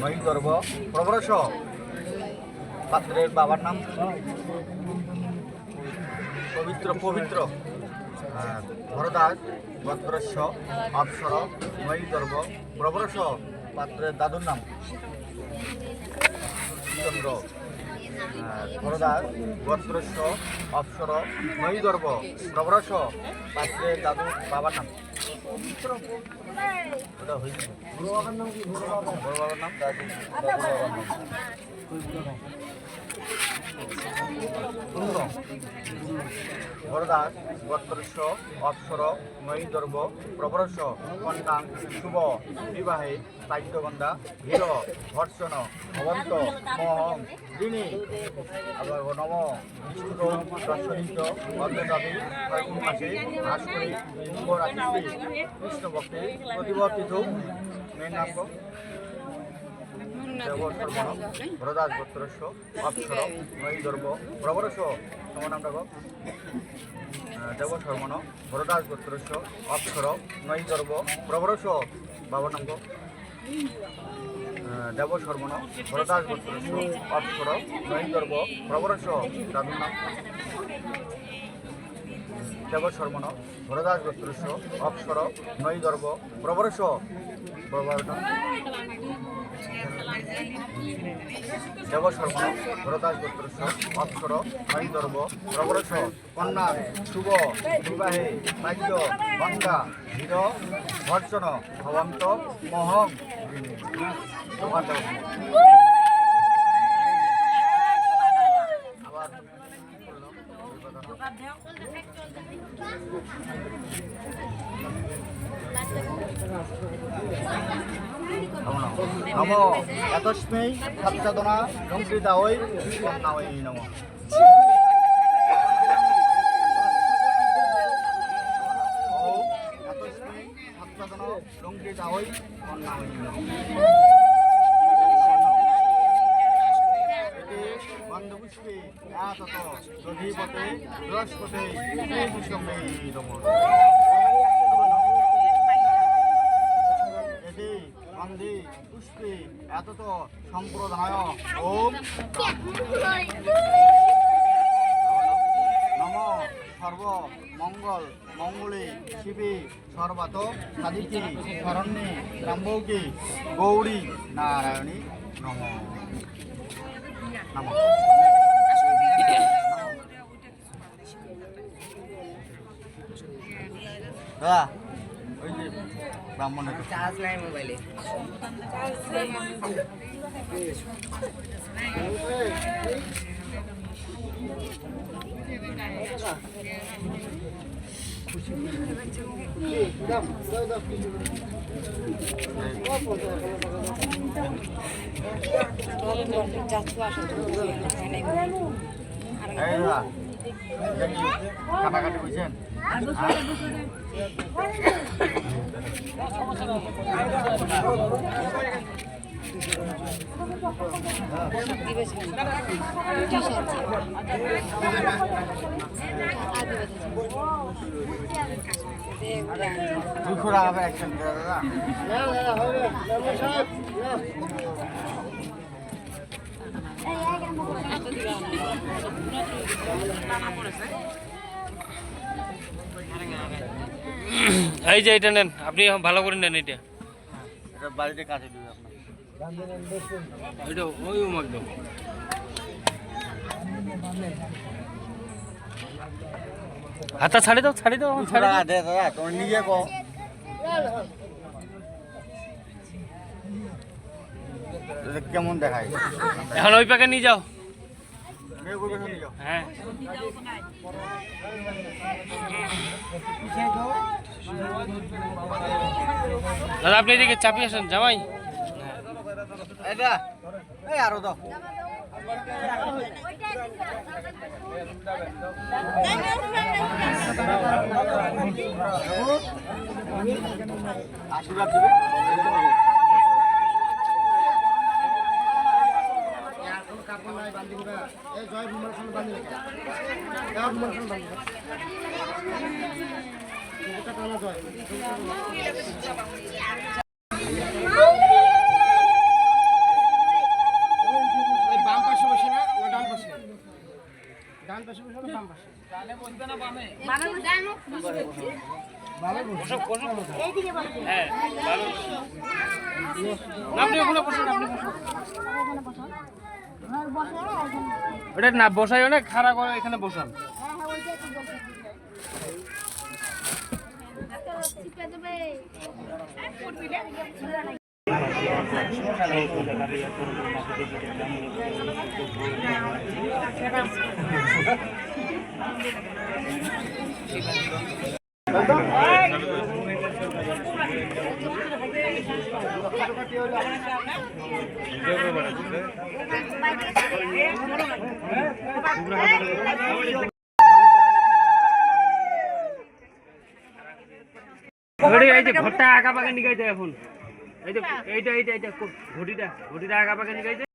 নই গর্ব প্রবরস পাত্রের বাবার নাম পবিত্র পবিত্র ভরদাস গোত্রস্য অপসর নই গর্ব প্রবরস পাত্রের দাদুর নাম চন্দ্র ভরদাস গোত্রস্য অপসর নই গর্ব প্রবরস পাত্রের দাদুর বাবার নাম ওটা হয়েছে বড় বাবার নাম কি বড় বাবার নাম দাদু বাবার নাম ভরদাস গোত্রস্য অপসর নই গর্ব প্রবরস কন্যা শুভ বিবাহে সাহিত্যগন্ধা ভীর ভর্ষণ ভবন্ত মহং দিনী আবার নম বিষ্ণু দর্শনিত অর্ধদাবী ফাল্গুন মাসে ভাস্করী রাত্রি কৃষ্ণভক্তি প্রতিবর্তিত মেয়ের নাম ভরদাস গোত্রস্য অপসর নই গর্ব প্রবরস তোমার নামটা গো দেব শর্মণ ভরদাস গোত্রস্য অপসর নই গর্ব প্রবরস বাবার নাম গো দেব শর্মণ ভরদাস গোত্রস্য অপসর নই গর্ব প্রবরস দাদুর নাম দেব শর্মণ ভরদাস গোত্রস্য অপসর নই গর্ব প্রবরস বাবার নাম দেব শর্মণ ভরদাস গোত্রস্য অপসর নই গর্ব প্রবরস কন্যা শুভ বিবাহে সাহিত্য গঙ্গা ধীর ভর্ষণ ভবন্ত মহং নম এতস্मै সপ্তদনা লঙ্কৃতা ওই কন্যা ওই নম এতস্मै সপ্তদনা লঙ্কৃতা ওই কন্যা ওই নম গন্ধপুষ্পে আতত দধিপতে বৃহস্পতে বিশ্বমে নম গন্ধে পুষ্পে এতত সম্প্রদায় ওম নম সর্ব মঙ্গল মঙ্গলে শিবে সর্বাত সাধিকে শরণ্যে ত্র্যম্বকে গৌরী নারায়ণী নম নম দাদা ওই যে ব্রাহ্মণের চার্জ নাই মোবাইলে কাটাকাটি বুঝছেন দুশো টাকা করে একশন দাদা এই যে এটা নেন, আপনি ভালো করে নেন। এটা বাড়িতে কাছে দিবে এটা ওই একদম হাতটা ছাড়ে দাও ছাড়ে দাও দাদা তোমার নিজে কো কেমন দেখায় এখন ওই প্যাকে নিয়ে যাও। হ্যাঁ দাদা আপনি এদিকে চাপিয়ে আসেন জামাই। আরো দাও আশীর্বাদ দিবে কাপড় নাই বান্ধি দিবা এই জয় বিমল খান বান্ধি দিবা জয় বিমল খান বান্ধি দিবা এটা টানা জয় হ্যাঁ ভালো আপনি ওখানে বসুন আপনি ওটা না বসাই অনেক খারাপ করে এখানে বসান এই যে ঘরটা আঁকা পাকা নিকাইতে এখন এই যে এইটা ঘটিটা আঁকা পাকা নিকাইতে